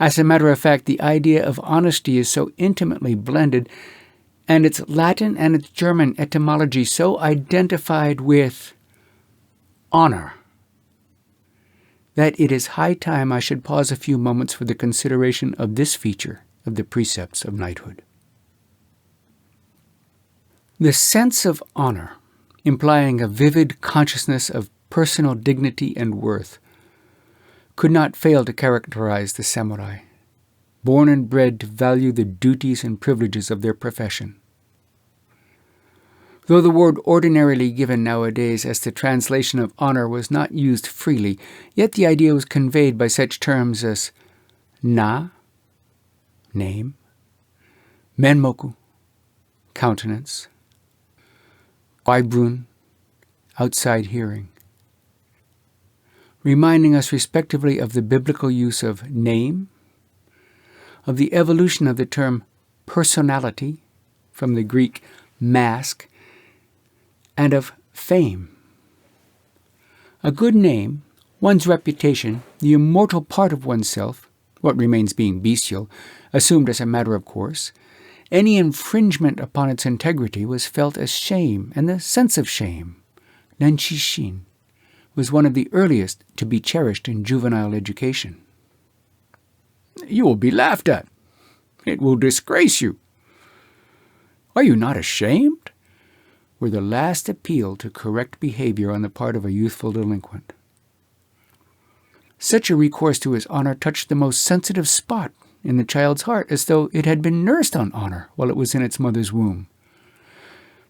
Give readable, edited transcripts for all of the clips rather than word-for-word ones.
As a matter of fact, the idea of honesty is so intimately blended, and its Latin and its German etymology so identified with honor, that it is high time I should pause a few moments for the consideration of this feature of the precepts of knighthood. The sense of honor, implying a vivid consciousness of personal dignity and worth, could not fail to characterize the samurai, born and bred to value the duties and privileges of their profession. Though the word ordinarily given nowadays as the translation of honor was not used freely, yet the idea was conveyed by such terms as na, name, menmoku, countenance, waibrun, outside hearing, reminding us respectively of the biblical use of name, of the evolution of the term personality from the Greek mask, and of fame. A good name, one's reputation, the immortal part of oneself, what remains being bestial, assumed as a matter of course, any infringement upon its integrity was felt as shame, and the sense of shame, nanchishin, was one of the earliest to be cherished in juvenile education. You will be laughed at. It will disgrace you. Are you not ashamed? Were the last appeal to correct behavior on the part of a youthful delinquent. Such a recourse to his honor touched the most sensitive spot in the child's heart, as though it had been nursed on honor while it was in its mother's womb.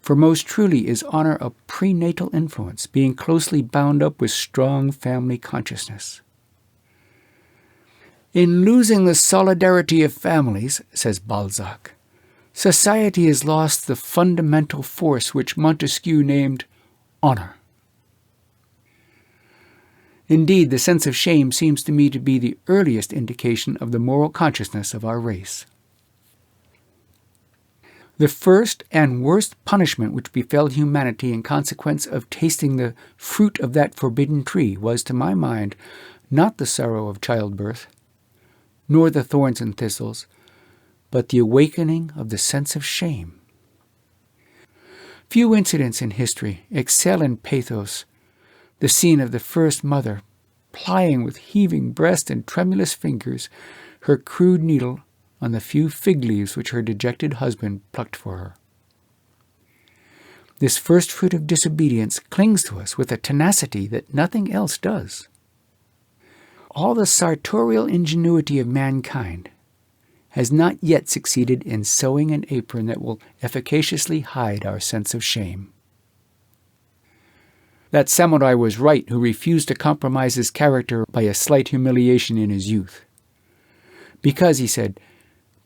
For most truly is honor a prenatal influence, being closely bound up with strong family consciousness. In losing the solidarity of families, says Balzac, society has lost the fundamental force which Montesquieu named honor. Indeed, the sense of shame seems to me to be the earliest indication of the moral consciousness of our race. The first and worst punishment which befell humanity in consequence of tasting the fruit of that forbidden tree was, to my mind, not the sorrow of childbirth, nor the thorns and thistles, but the awakening of the sense of shame. Few incidents in history excel in pathos the scene of the first mother plying with heaving breast and tremulous fingers her crude needle on the few fig leaves which her dejected husband plucked for her. This first fruit of disobedience clings to us with a tenacity that nothing else does. All the sartorial ingenuity of mankind has not yet succeeded in sewing an apron that will efficaciously hide our sense of shame. That samurai was right who refused to compromise his character by a slight humiliation in his youth. Because, he said,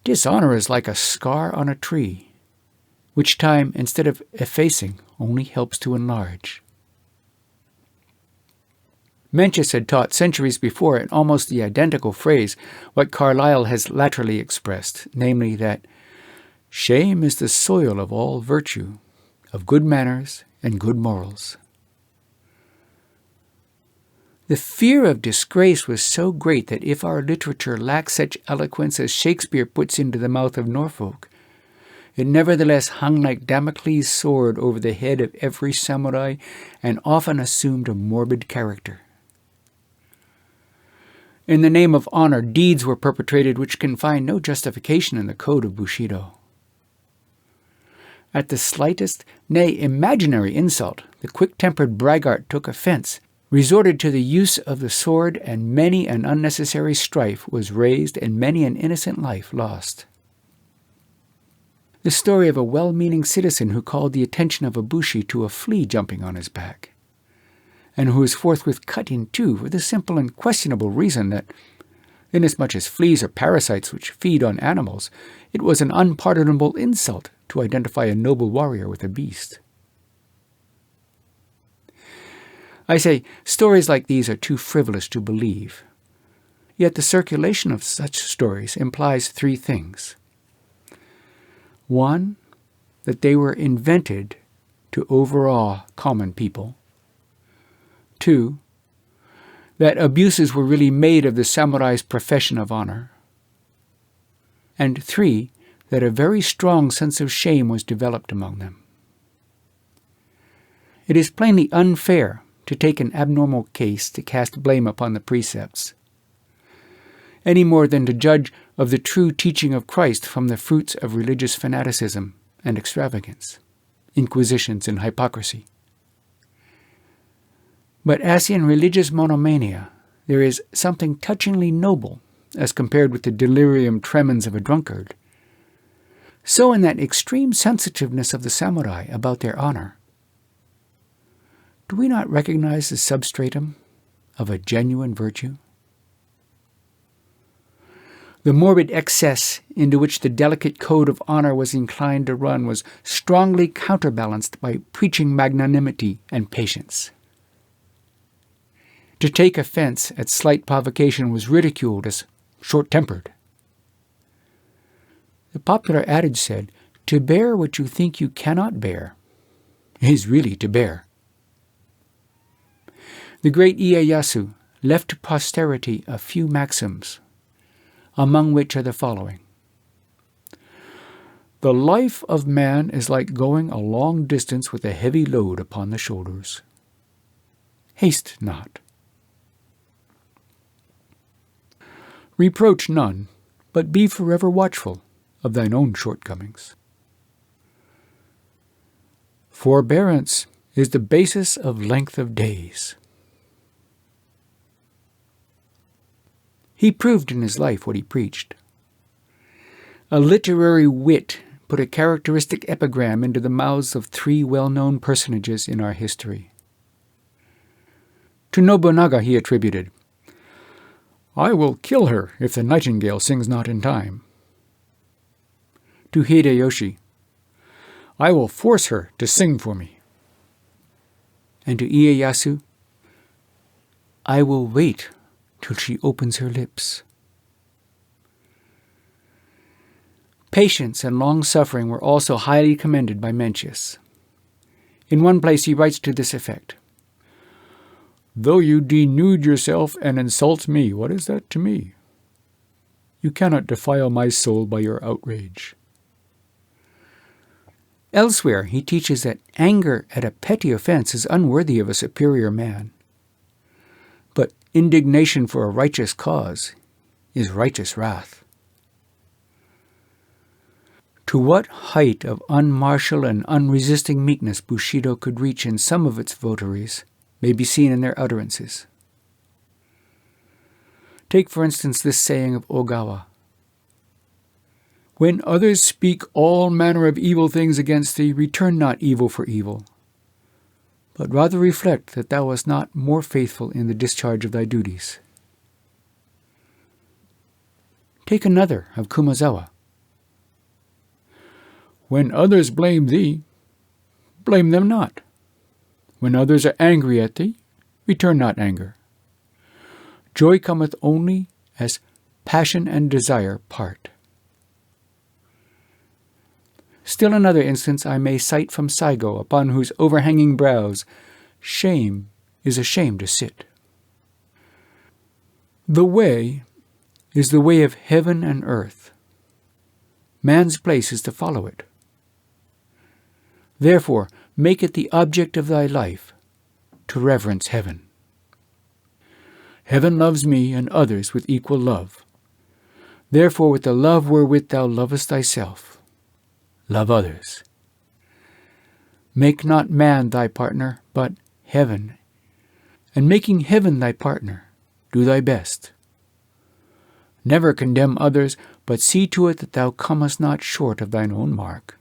dishonor is like a scar on a tree, which time, instead of effacing, only helps to enlarge. Mencius had taught centuries before in almost the identical phrase what Carlyle has latterly expressed, namely that shame is the soil of all virtue, of good manners and good morals. The fear of disgrace was so great that if our literature lacks such eloquence as Shakespeare puts into the mouth of Norfolk, it nevertheless hung like Damocles' sword over the head of every samurai and often assumed a morbid character. In the name of honor, deeds were perpetrated which can find no justification in the code of Bushido. At the slightest, nay, imaginary insult, the quick-tempered braggart took offense, resorted to the use of the sword, and many an unnecessary strife was raised and many an innocent life lost. The story of a well-meaning citizen who called the attention of a bushi to a flea jumping on his back, and who was forthwith cut in two for the simple and questionable reason that, inasmuch as fleas are parasites which feed on animals, it was an unpardonable insult to identify a noble warrior with a beast. I say, stories like these are too frivolous to believe. Yet the circulation of such stories implies three things. One, that they were invented to overawe common people. Two, that abuses were really made of the samurai's profession of honor. and 3, that a very strong sense of shame was developed among them. It is plainly unfair to take an abnormal case to cast blame upon the precepts, any more than to judge of the true teaching of Christ from the fruits of religious fanaticism and extravagance, inquisitions and hypocrisy. But as in religious monomania, there is something touchingly noble as compared with the delirium tremens of a drunkard, so in that extreme sensitiveness of the samurai about their honor, do we not recognize the substratum of a genuine virtue? The morbid excess into which the delicate code of honor was inclined to run was strongly counterbalanced by preaching magnanimity and patience. To take offense at slight provocation was ridiculed as short-tempered. The popular adage said, "To bear what you think you cannot bear is really to bear." The great Ieyasu left to posterity a few maxims, among which are the following. The life of man is like going a long distance with a heavy load upon the shoulders. Haste not. Reproach none, but be forever watchful of thine own shortcomings. Forbearance is the basis of length of days. He proved in his life what he preached. A literary wit put a characteristic epigram into the mouths of 3 well-known personages in our history. To Nobunaga he attributed, "I will kill her if the nightingale sings not in time." To Hideyoshi, "I will force her to sing for me." And to Ieyasu, "I will wait till she opens her lips." Patience and long-suffering were also highly commended by Mencius. In one place he writes to this effect, "Though you denude yourself and insult me, what is that to me? You cannot defile my soul by your outrage." Elsewhere he teaches that anger at a petty offense is unworthy of a superior man, but indignation for a righteous cause is righteous wrath. To what height of unmartial and unresisting meekness Bushido could reach in some of its votaries may be seen in their utterances. Take, for instance, this saying of Ogawa. "When others speak all manner of evil things against thee, return not evil for evil, but rather reflect that thou wast not more faithful in the discharge of thy duties." Take another of Kumazawa. "When others blame thee, blame them not. When others are angry at thee, return not anger. Joy cometh only as passion and desire part." Still another instance I may cite from Saigo, upon whose overhanging brows shame is ashamed to sit. "The way is the way of heaven and earth. Man's place is to follow it. Therefore, make it the object of thy life to reverence heaven. Heaven loves me and others with equal love. Therefore, with the love wherewith thou lovest thyself, love others. Make not man thy partner, but heaven, and making heaven thy partner, do thy best. Never condemn others, but see to it that thou comest not short of thine own mark."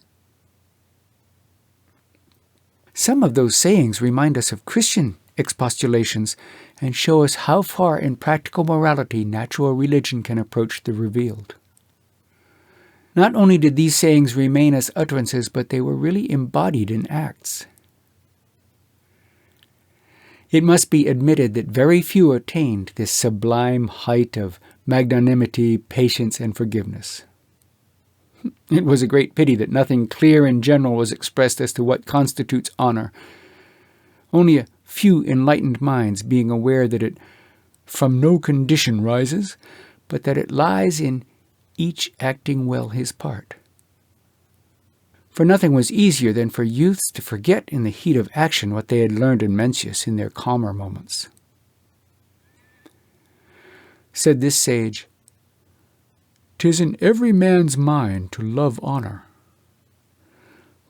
Some of those sayings remind us of Christian expostulations and show us how far in practical morality natural religion can approach the revealed. Not only did these sayings remain as utterances, but they were really embodied in acts. It must be admitted that very few attained this sublime height of magnanimity, patience, and forgiveness. It was a great pity that nothing clear and general was expressed as to what constitutes honor, only a few enlightened minds being aware that it from no condition rises, but that it lies in each acting well his part. For nothing was easier than for youths to forget in the heat of action what they had learned in Mencius in their calmer moments. Said this sage, "'Tis in every man's mind to love honor,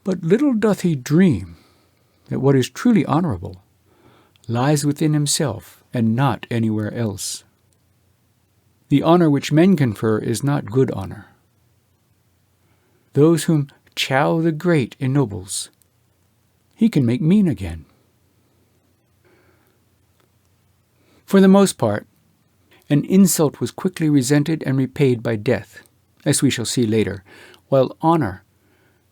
but little doth he dream that what is truly honorable lies within himself and not anywhere else. The honor which men confer is not good honor. Those whom Chow the Great ennobles, he can make mean again." For the most part, an insult was quickly resented and repaid by death, as we shall see later, while honor,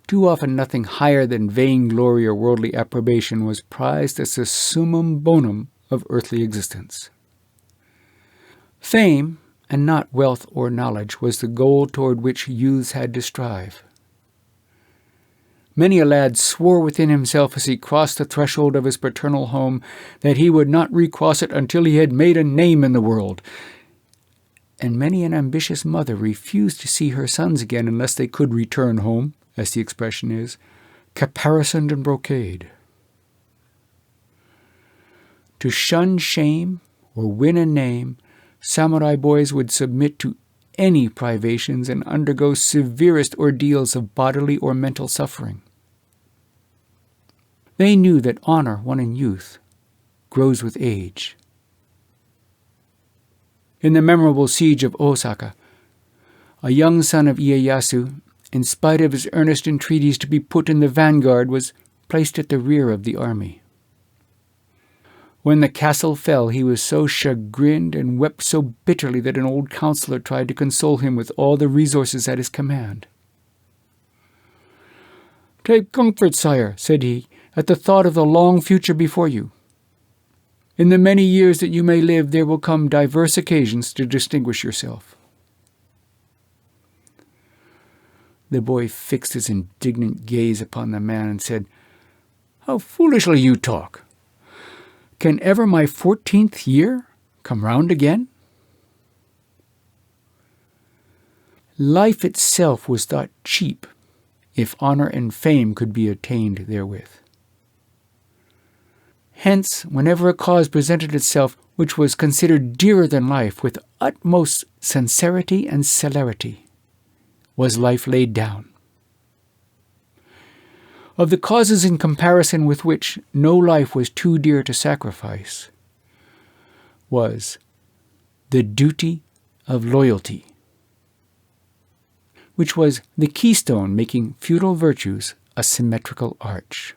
too often nothing higher than vainglory or worldly approbation, was prized as the summum bonum of earthly existence. Fame, and not wealth or knowledge, was the goal toward which youths had to strive. Many a lad swore within himself as he crossed the threshold of his paternal home that he would not recross it until he had made a name in the world. And many an ambitious mother refused to see her sons again unless they could return home, as the expression is, caparisoned in brocade. To shun shame or win a name, samurai boys would submit to any privations and undergo severest ordeals of bodily or mental suffering. They knew that honor won in youth grows with age. In the memorable siege of Osaka, a young son of Ieyasu, in spite of his earnest entreaties to be put in the vanguard, was placed at the rear of the army. When the castle fell, he was so chagrined and wept so bitterly that an old counselor tried to console him with all the resources at his command. "Take comfort, sire," said he, "at the thought of the long future before you. In the many years that you may live, there will come diverse occasions to distinguish yourself." The boy fixed his indignant gaze upon the man and said, "How foolishly you talk! Can ever my 14th year come round again?" Life itself was thought cheap if honor and fame could be attained therewith. Hence, whenever a cause presented itself which was considered dearer than life, with utmost sincerity and celerity was life laid down. Of the causes in comparison with which no life was too dear to sacrifice was the duty of loyalty, which was the keystone making feudal virtues a symmetrical arch.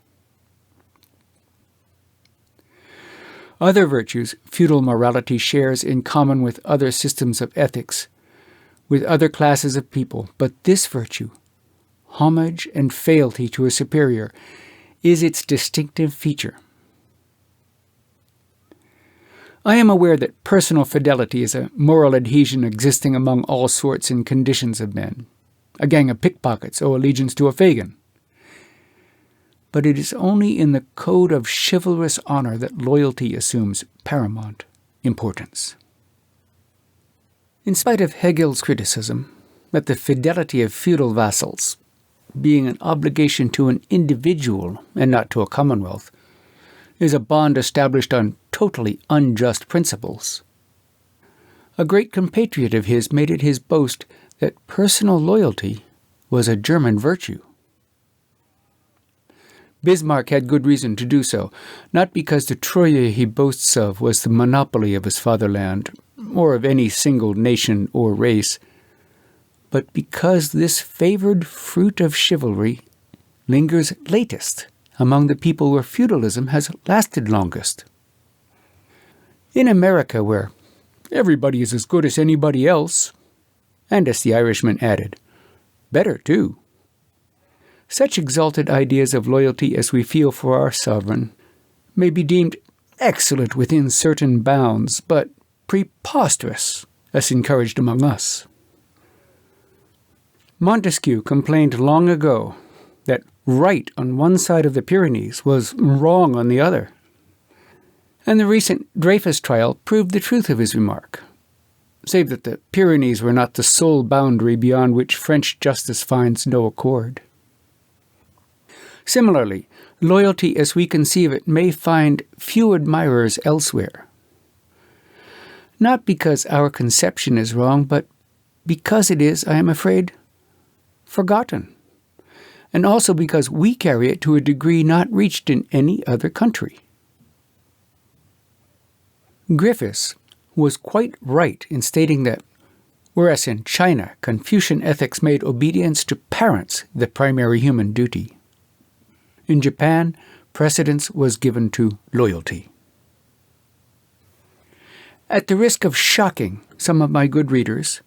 Other virtues feudal morality shares in common with other systems of ethics, with other classes of people, but this virtue, homage and fealty to a superior, is its distinctive feature. I am aware that personal fidelity is a moral adhesion existing among all sorts and conditions of men. A gang of pickpockets owe allegiance to a Fagin. But it is only in the code of chivalrous honor that loyalty assumes paramount importance. In spite of Hegel's criticism that the fidelity of feudal vassals, being an obligation to an individual and not to a commonwealth, is a bond established on totally unjust principles, a great compatriot of his made it his boast that personal loyalty was a German virtue. Bismarck had good reason to do so, not because the Treue he boasts of was the monopoly of his fatherland, or of any single nation or race, but because this favored fruit of chivalry lingers latest among the people where feudalism has lasted longest. In America, where everybody is as good as anybody else, and as the Irishman added, better too, such exalted ideas of loyalty as we feel for our sovereign may be deemed excellent within certain bounds, but preposterous as encouraged among us. Montesquieu complained long ago that right on one side of the Pyrenees was wrong on the other, and the recent Dreyfus trial proved the truth of his remark. save that the Pyrenees were not the sole boundary beyond which French justice finds no accord. Similarly, loyalty as we conceive it may find few admirers elsewhere. Not because our conception is wrong, but because it is, I am afraid, forgotten, and also because we carry it to a degree not reached in any other country. Griffiths was quite right in stating that, whereas in China Confucian ethics made obedience to parents the primary human duty, in Japan precedence was given to loyalty. At the risk of shocking some of my good readers,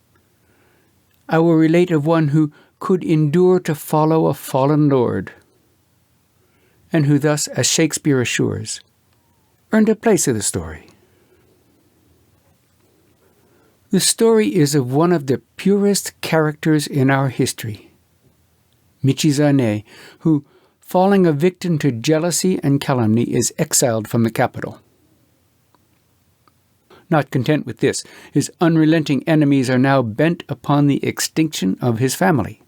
I will relate of one who could endure to follow a fallen lord, and who thus, as Shakespeare assures, earned a place in the story. The story is of one of the purest characters in our history, Michizane, who, falling a victim to jealousy and calumny, is exiled from the capital. Not content with this, his unrelenting enemies are now bent upon the extinction of his family.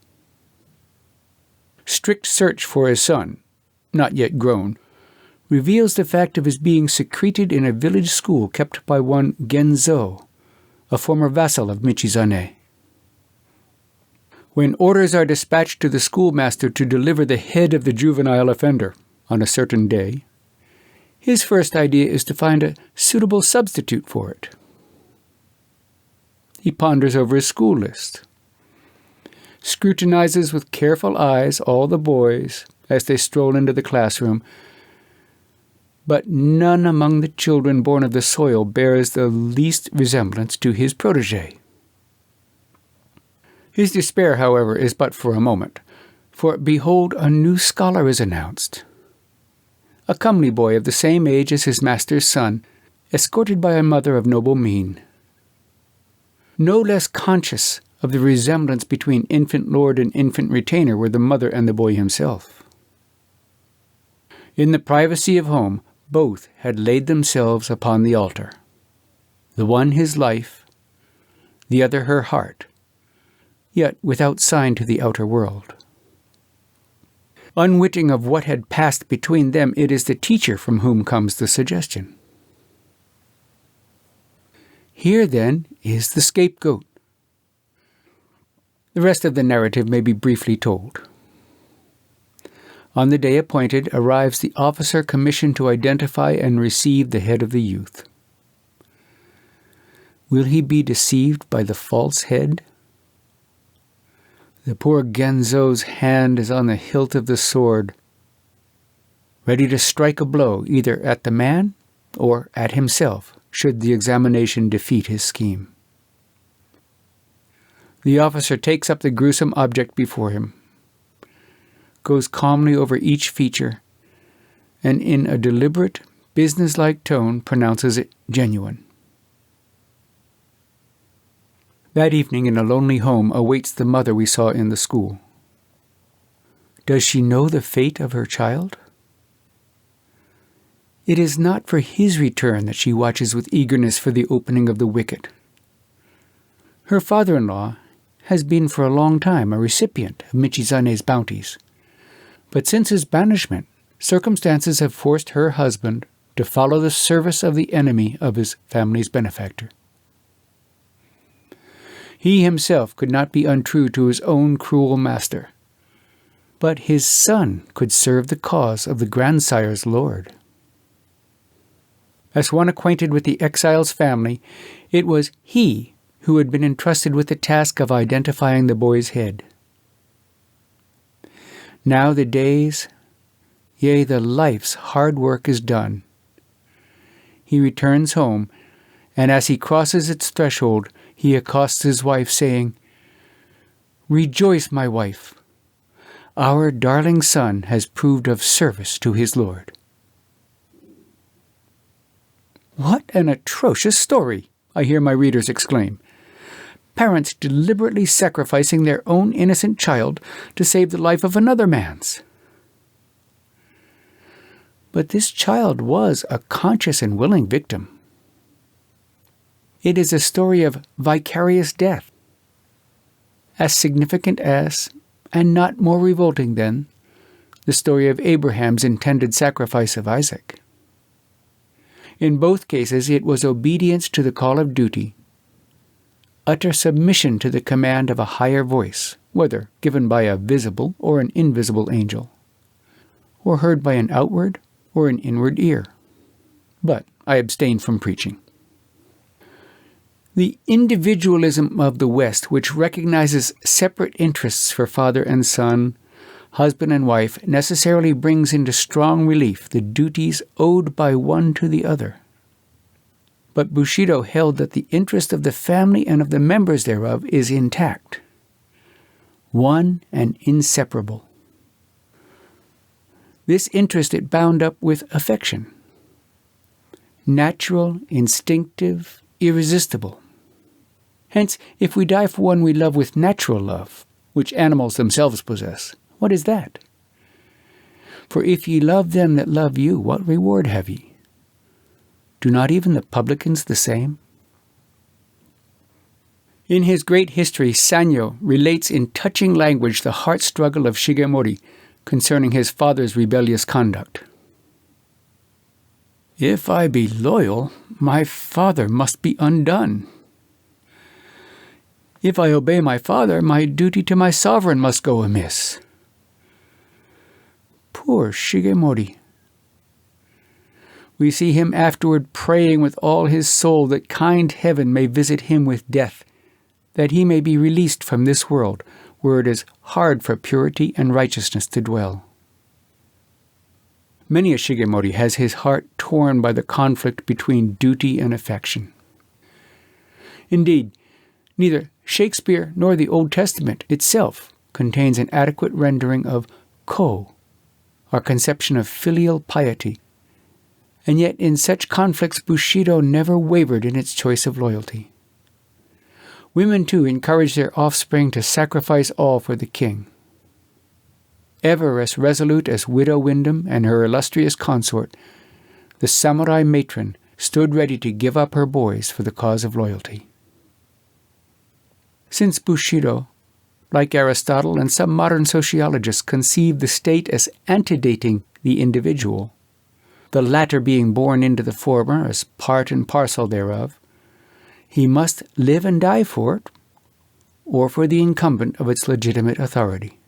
Strict search for his son, not yet grown, reveals the fact of his being secreted in a village school kept by one Genzo, a former vassal of Michizane. When orders are dispatched to the schoolmaster to deliver the head of the juvenile offender on a certain day, his first idea is to find a suitable substitute for it. He ponders over his school list, scrutinizes with careful eyes all the boys as they stroll into the classroom, but none among the children born of the soil bears the least resemblance to his protégé. His despair, however, is but for a moment, for behold, a new scholar is announced. A comely boy of the same age as his master's son, escorted by a mother of noble mien. No less conscious of the resemblance between infant lord and infant retainer were the mother and the boy himself. In the privacy of home, both had laid themselves upon the altar, the one his life, the other her heart, yet without sign to the outer world. Unwitting of what had passed between them, it is the teacher from whom comes the suggestion. Here, then, is the scapegoat. The rest of the narrative may be briefly told. On the day appointed arrives the officer commissioned to identify and receive the head of the youth. Will he be deceived by the false head? The poor Genzo's hand is on the hilt of the sword, ready to strike a blow either at the man or at himself, should the examination defeat his scheme. The officer takes up the gruesome object before him, goes calmly over each feature, and in a deliberate, businesslike tone pronounces it genuine. That evening in a lonely home awaits the mother we saw in the school. Does she know the fate of her child? It is not for his return that she watches with eagerness for the opening of the wicket. Her father-in-law has been for a long time a recipient of Michizane's bounties, but since his banishment, circumstances have forced her husband to follow the service of the enemy of his family's benefactor. He himself could not be untrue to his own cruel master, but his son could serve the cause of the grandsire's lord. As one acquainted with the exile's family, it was he who had been entrusted with the task of identifying the boy's head. Now the day's, yea, the life's hard work is done. He returns home, and as he crosses its threshold, he accosts his wife, saying, "Rejoice, my wife! Our darling son has proved of service to his lord." What an atrocious story, I hear my readers exclaim. Parents deliberately sacrificing their own innocent child to save the life of another man's. But this child was a conscious and willing victim. It is a story of vicarious death, as significant as, and not more revolting than, the story of Abraham's intended sacrifice of Isaac. In both cases, it was obedience to the call of duty, utter submission to the command of a higher voice, whether given by a visible or an invisible angel, or heard by an outward or an inward ear. But I abstain from preaching. The individualism of the West, which recognizes separate interests for father and son, husband and wife, necessarily brings into strong relief the duties owed by one to the other. But Bushido held that the interest of the family and of the members thereof is intact, one and inseparable. This interest it bound up with affection, natural, instinctive, irresistible. Hence, if we die for one we love with natural love, which animals themselves possess, what is that? For if ye love them that love you, what reward have ye? Do not even the publicans the same? In his great history, Sanyo relates in touching language the heart struggle of Shigemori concerning his father's rebellious conduct. If I be loyal, my father must be undone. If I obey my father, my duty to my sovereign must go amiss. Poor Shigemori. We see him afterward praying with all his soul that kind heaven may visit him with death, that he may be released from this world, where it is hard for purity and righteousness to dwell. Many a Shigemori has his heart torn by the conflict between duty and affection. Indeed, neither Shakespeare nor the Old Testament itself contains an adequate rendering of ko, our conception of filial piety, and yet in such conflicts Bushido never wavered in its choice of loyalty. Women, too, encourage their offspring to sacrifice all for the king. Ever as resolute as Widow Wyndham and her illustrious consort, the samurai matron stood ready to give up her boys for the cause of loyalty. Since Bushido, like Aristotle and some modern sociologists, conceived the state as antedating the individual, the latter being born into the former as part and parcel thereof, he must live and die for it, or for the incumbent of its legitimate authority.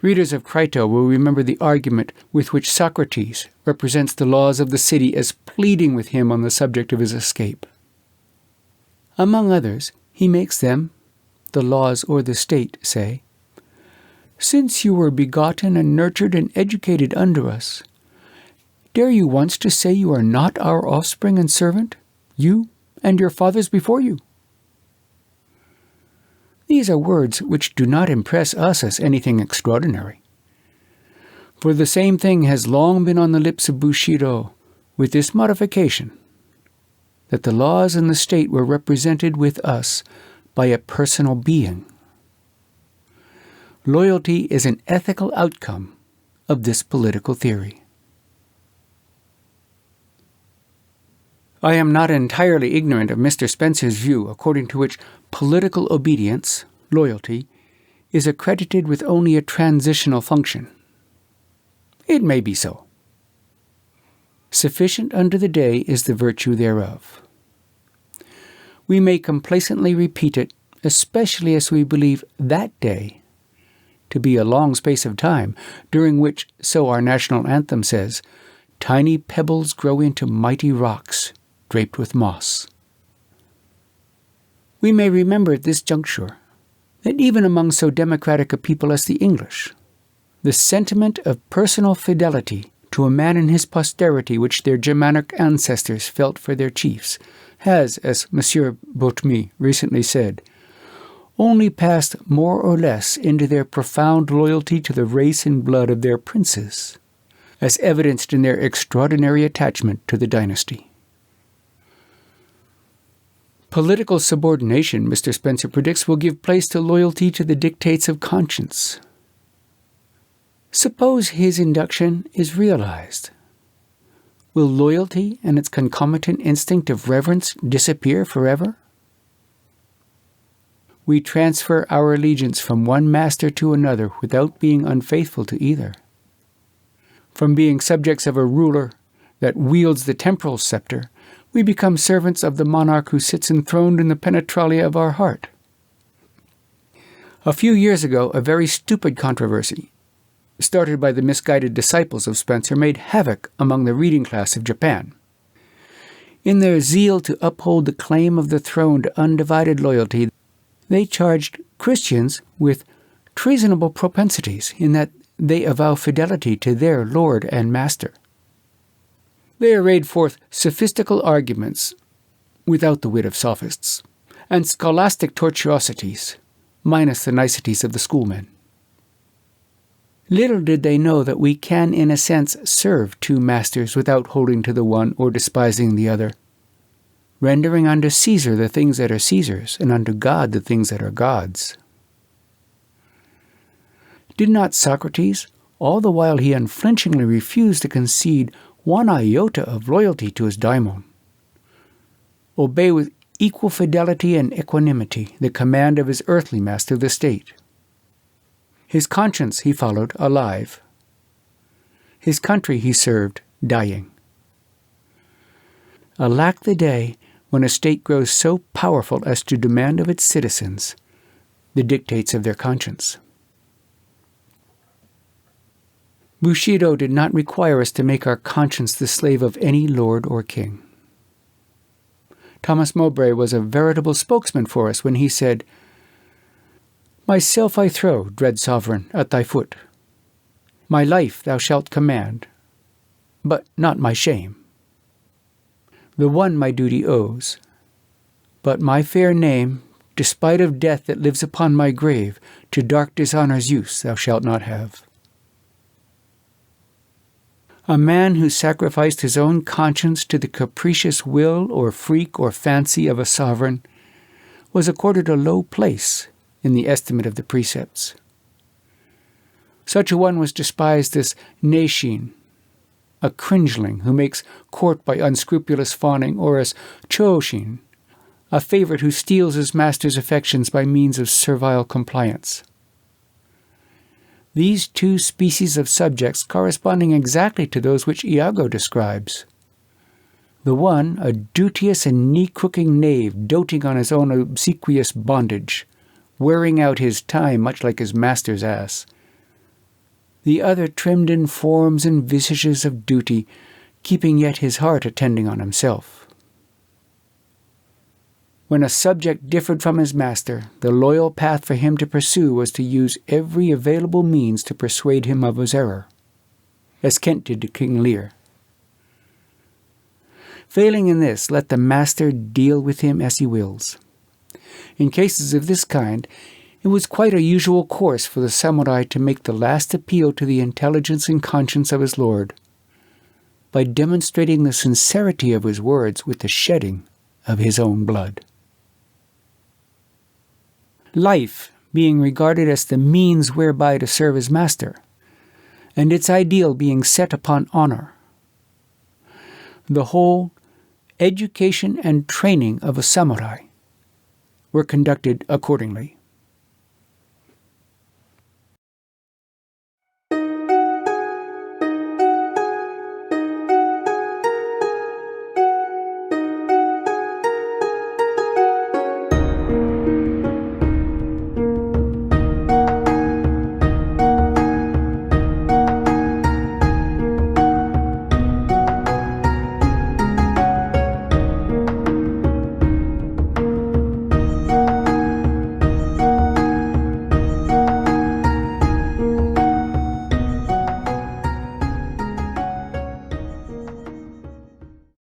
Readers of Crito will remember the argument with which Socrates represents the laws of the city as pleading with him on the subject of his escape. Among others, he makes them, the laws or the state, say, "Since you were begotten and nurtured and educated under us, dare you once to say you are not our offspring and servant, you and your fathers before you?" These are words which do not impress us as anything extraordinary. For the same thing has long been on the lips of Bushido, with this modification, that the laws and the state were represented with us by a personal being. Loyalty is an ethical outcome of this political theory. I am not entirely ignorant of Mr. Spencer's view, according to which political obedience, loyalty, is accredited with only a transitional function. It may be so. Sufficient unto the day is the virtue thereof. We may complacently repeat it, especially as we believe that day to be a long space of time, during which, so our national anthem says, tiny pebbles grow into mighty rocks, draped with moss. We may remember at this juncture that even among so democratic a people as the English, the sentiment of personal fidelity to a man and his posterity which their Germanic ancestors felt for their chiefs has, as M. Boutmy recently said, only passed more or less into their profound loyalty to the race and blood of their princes, as evidenced in their extraordinary attachment to the dynasty. Political subordination, Mr. Spencer predicts, will give place to loyalty to the dictates of conscience. Suppose his induction is realized. Will loyalty and its concomitant instinct of reverence disappear forever? We transfer our allegiance from one master to another without being unfaithful to either. From being subjects of a ruler that wields the temporal scepter, we become servants of the monarch who sits enthroned in the penetralia of our heart. A few years ago, a very stupid controversy, started by the misguided disciples of Spencer, made havoc among the reading class of Japan. In their zeal to uphold the claim of the throne to undivided loyalty, they charged Christians with treasonable propensities in that they avow fidelity to their Lord and Master. They arrayed forth sophistical arguments without the wit of sophists, and scholastic tortuosities, minus the niceties of the schoolmen. Little did they know that we can, in a sense, serve two masters without holding to the one or despising the other, rendering unto Caesar the things that are Caesar's, and unto God the things that are God's. Did not Socrates, all the while he unflinchingly refused to concede one iota of loyalty to his daimon, obey with equal fidelity and equanimity the command of his earthly master, the state? His conscience he followed alive. His country he served dying. Alack the day when a state grows so powerful as to demand of its citizens the dictates of their conscience. Bushido did not require us to make our conscience the slave of any lord or king. Thomas Mowbray was a veritable spokesman for us when he said, "Myself I throw, dread sovereign, at thy foot. My life thou shalt command, but not my shame. The one my duty owes, but my fair name, despite of death that lives upon my grave, to dark dishonour's use thou shalt not have." A man who sacrificed his own conscience to the capricious will or freak or fancy of a sovereign was accorded a low place in the estimate of the precepts. Such a one was despised as Neishin, a cringeling who makes court by unscrupulous fawning, or as Choshin, a favorite who steals his master's affections by means of servile compliance. These two species of subjects corresponding exactly to those which Iago describes. The one, a duteous and knee-crooking knave, doting on his own obsequious bondage, wearing out his time much like his master's ass. The other trimmed in forms and visages of duty, keeping yet his heart attending on himself. When a subject differed from his master, the loyal path for him to pursue was to use every available means to persuade him of his error, as Kent did to King Lear. Failing in this, let the master deal with him as he wills. In cases of this kind, it was quite a usual course for the samurai to make the last appeal to the intelligence and conscience of his lord, by demonstrating the sincerity of his words with the shedding of his own blood. Life being regarded as the means whereby to serve his master, and its ideal being set upon honor, the whole education and training of a samurai were conducted accordingly.